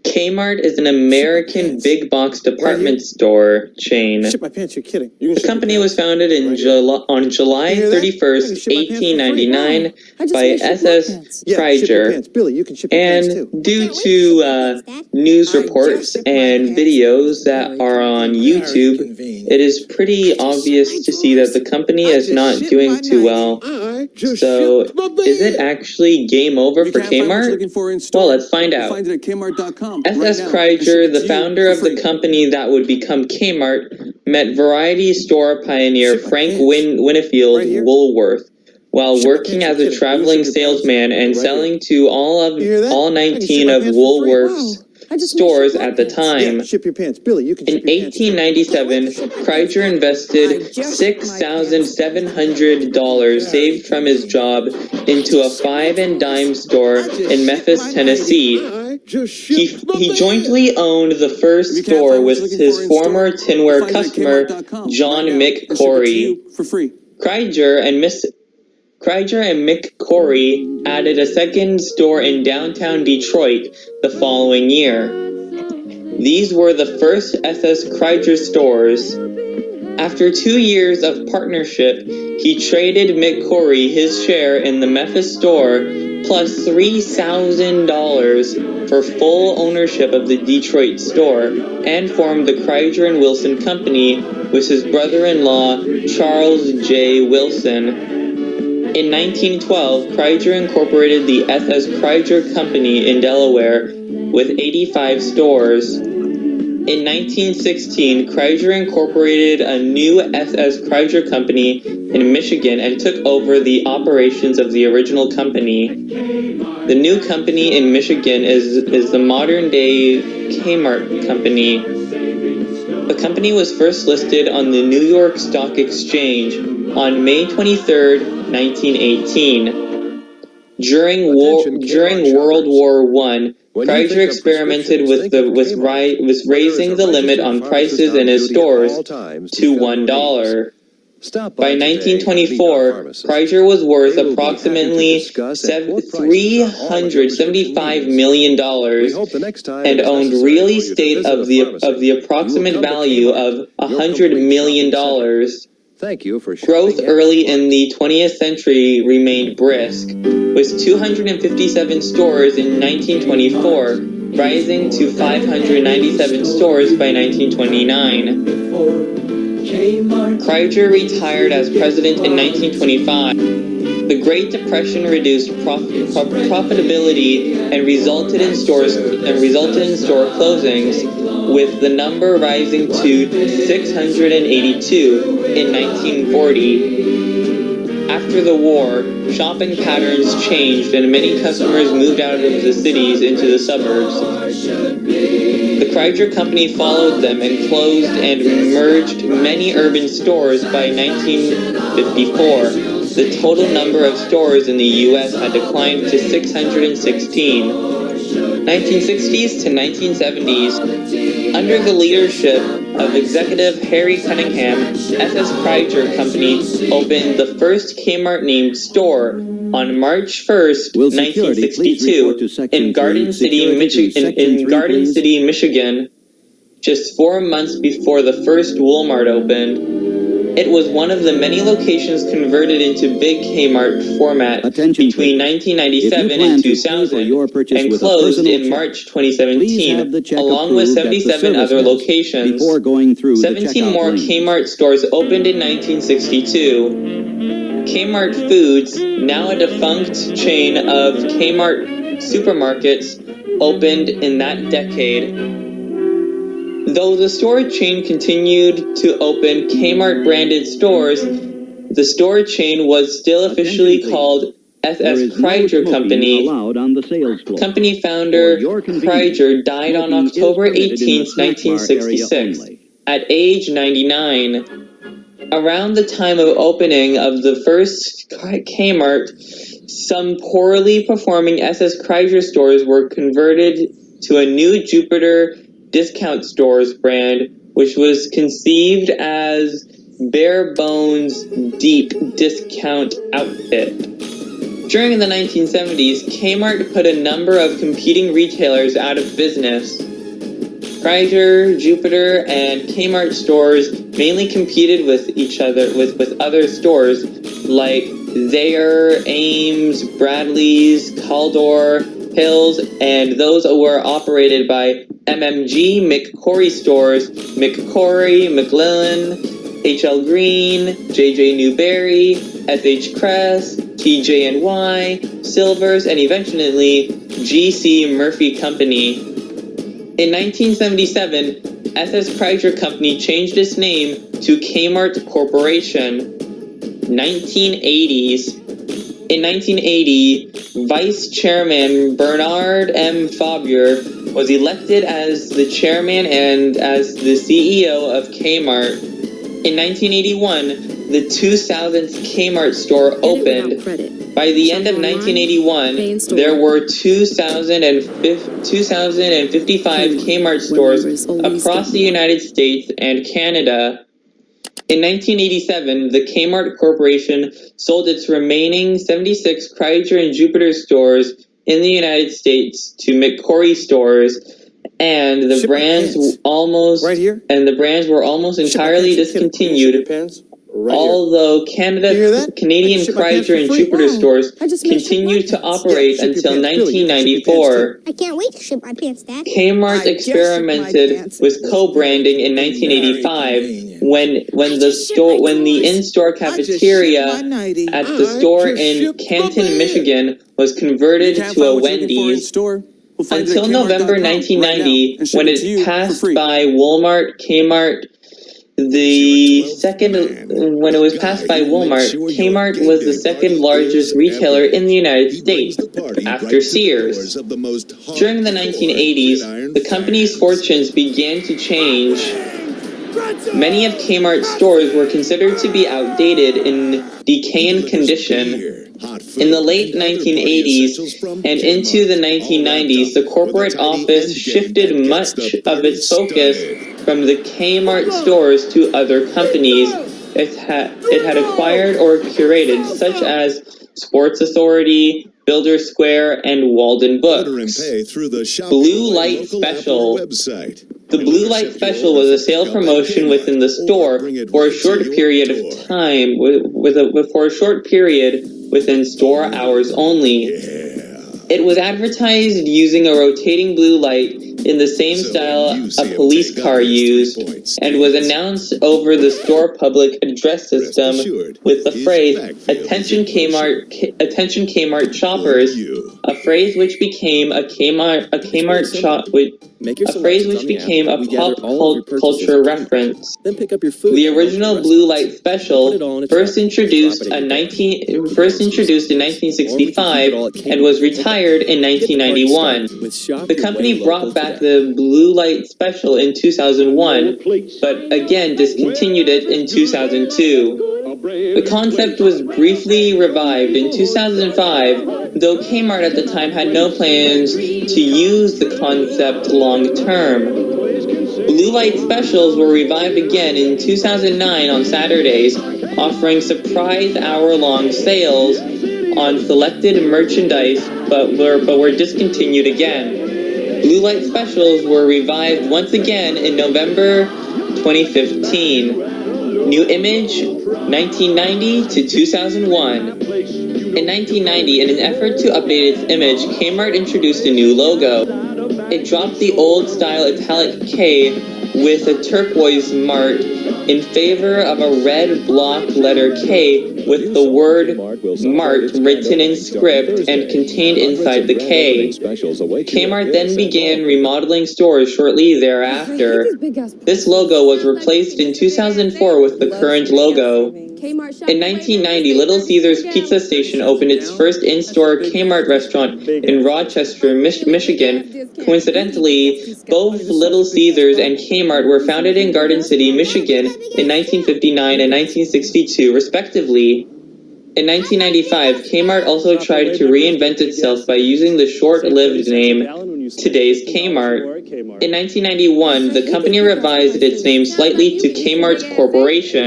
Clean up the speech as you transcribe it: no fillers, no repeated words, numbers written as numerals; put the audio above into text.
Kmart is an American big box department store chain. Shit my pants, you're kidding. The company was founded on July 31st, 1899 by S.S. Kresge, and due to news reports and videos that are on YouTube, it is pretty obvious to see that the company is not doing too well. So, is it actually game over for Kmart? Well, let's find out. S.S. Kresge, the founder of the company that would become Kmart, met variety store pioneer Frank Winfield Woolworth while working as a traveling salesman and selling to all 19 of Woolworth's stores at the time. In 1897, Kresge invested $6,700 saved from his job into a five-and-dime store in Memphis, Tennessee. He jointly owned the first store with his former tinware customer, John McCory. Kresge and McCory added a second store in downtown Detroit the following year. These were the first S.S. Kresge stores. After 2 years of partnership, he traded McCory his share in the Memphis store plus $3,000 for full ownership of the Detroit store and formed the Kresge and Wilson Company with his brother-in-law Charles J. Wilson. In 1912, Kresge incorporated the S.S. Kresge Company in Delaware with 85 stores. In 1916, Kresge incorporated a new S.S. Kresge Company in Michigan and took over the operations of the original company. The new company in Michigan is the modern-day Kmart Company. The company was first listed on the New York Stock Exchange on May 23, 1918. During World War I, Kresge experimented with raising the limit on prices in his stores to $1. By 1924, Kresge was worth approximately $375 million and owned real estate of the approximate value of $100 million. Growth early in the 20th century remained brisk, with 257 stores in 1924, rising to 597 stores by 1929. Kresge retired as president in 1925. The Great Depression reduced profitability and resulted in store closings, with the number rising to 682 in 1940. After the war, shopping patterns changed and many customers moved out of the cities into the suburbs. The Kresge Company followed them and closed and merged many urban stores by 1954. The total number of stores in the U.S. had declined to 616. 1960s to 1970s, under the leadership of executive Harry Cunningham, S.S. Kresge Company opened the first Kmart-named store on March 1st, 1962, in Garden City, Michigan, just 4 months before the first Walmart opened. It was one of the many locations converted into big Kmart format between 1997 and 2000, and closed in March 2017, along with 77 other locations. 17 more Kmart stores opened in 1962. Kmart Foods, now a defunct chain of Kmart supermarkets, opened in that decade. Though the store chain continued to open Kmart-branded stores, the store chain was still officially called S.S. Kresge Company. Company founder Kresge died on October 18, 1966, at age 99. Around the time of opening of the first Kmart, some poorly performing S.S. Kresge stores were converted to a new Jupiter Discount Stores brand, which was conceived as bare bones deep discount outfit. During the 1970s, Kmart put a number of competing retailers out of business. Kresge, Jupiter, and Kmart stores mainly competed with each other with other stores like Zayre, Ames, Bradley's, Caldor, Hills, and those were operated by MMG, McCory stores, McCory, McLellan, HL Green, JJ Newberry, FH Kress, TJ&Y, Silvers, and eventually GC Murphy Company. In 1977, SS Kreiger Company changed its name to Kmart Corporation. 1980s. In 1980, Vice Chairman Bernard M. Fabier was elected as the chairman and as the CEO of Kmart. In 1981, the 2000th Kmart store opened. By the end of 1981, there were 2,055 Kmart stores across the United States and Canada. In 1987, the Kmart Corporation sold its remaining 76 Kreiger and Jupiter stores in the United States to McCory stores, and the brands were almost entirely discontinued. Although Canadian Kreiger and Jupiter stores continued to operate until 1994. I can't wait to ship my pants, Dad. Kmart experimented with co-branding in 1985 when the in-store cafeteria at the store in Canton, Michigan was converted to a Wendy's. Until November 1990, when it passed by Walmart, Kmart. When it was passed by Walmart, Kmart was the second largest retailer in the United States, after Sears. During the 1980s, the company's fortunes began to change. Many of Kmart's stores were considered to be outdated in decaying condition. In the late 1980s and into the 1990s, the corporate office shifted much of its focus from the Kmart stores to other companies it had acquired or curated, such as Sports Authority, Builder Square, and Walden Books. Blue Light Special. The Blue Light Special was a sale promotion within the store for a short period of time, for a short period within store hours only. It was advertised using a rotating blue light in the same style a police car used, and was announced over the store public address system with the phrase "Attention Kmart shoppers," a phrase which became a pop culture reference. The original Blue Light Special first introduced in 1965 and was retired in 1991. The company brought back the Blue Light Special in 2001, but again discontinued it in 2002. The concept was briefly revived in 2005, though Kmart at the time had no plans to use the concept long term. Blue Light Specials were revived again in 2009 on Saturdays, offering surprise hour-long sales on selected merchandise, but were discontinued again. Blue Light Specials were revived once again in November 2015. New image, 1990 to 2001. In 1990, in an effort to update its image, Kmart introduced a new logo. It dropped the old-style italic K with a turquoise mart in favor of a red block letter K with the word Mart written in script and contained inside the K. Kmart then began remodeling stores shortly thereafter. This logo was replaced in 2004 with the current logo. In 1990, Little Caesars Pizza Station opened its first in-store Kmart restaurant in Rochester, Michigan. Coincidentally, both Little Caesars and Kmart were founded in Garden City, Michigan in 1959 and 1962, respectively. In 1995, Kmart also tried to reinvent itself by using the short-lived name Today's Kmart. In 1991, the company revised its name slightly to Kmart Corporation.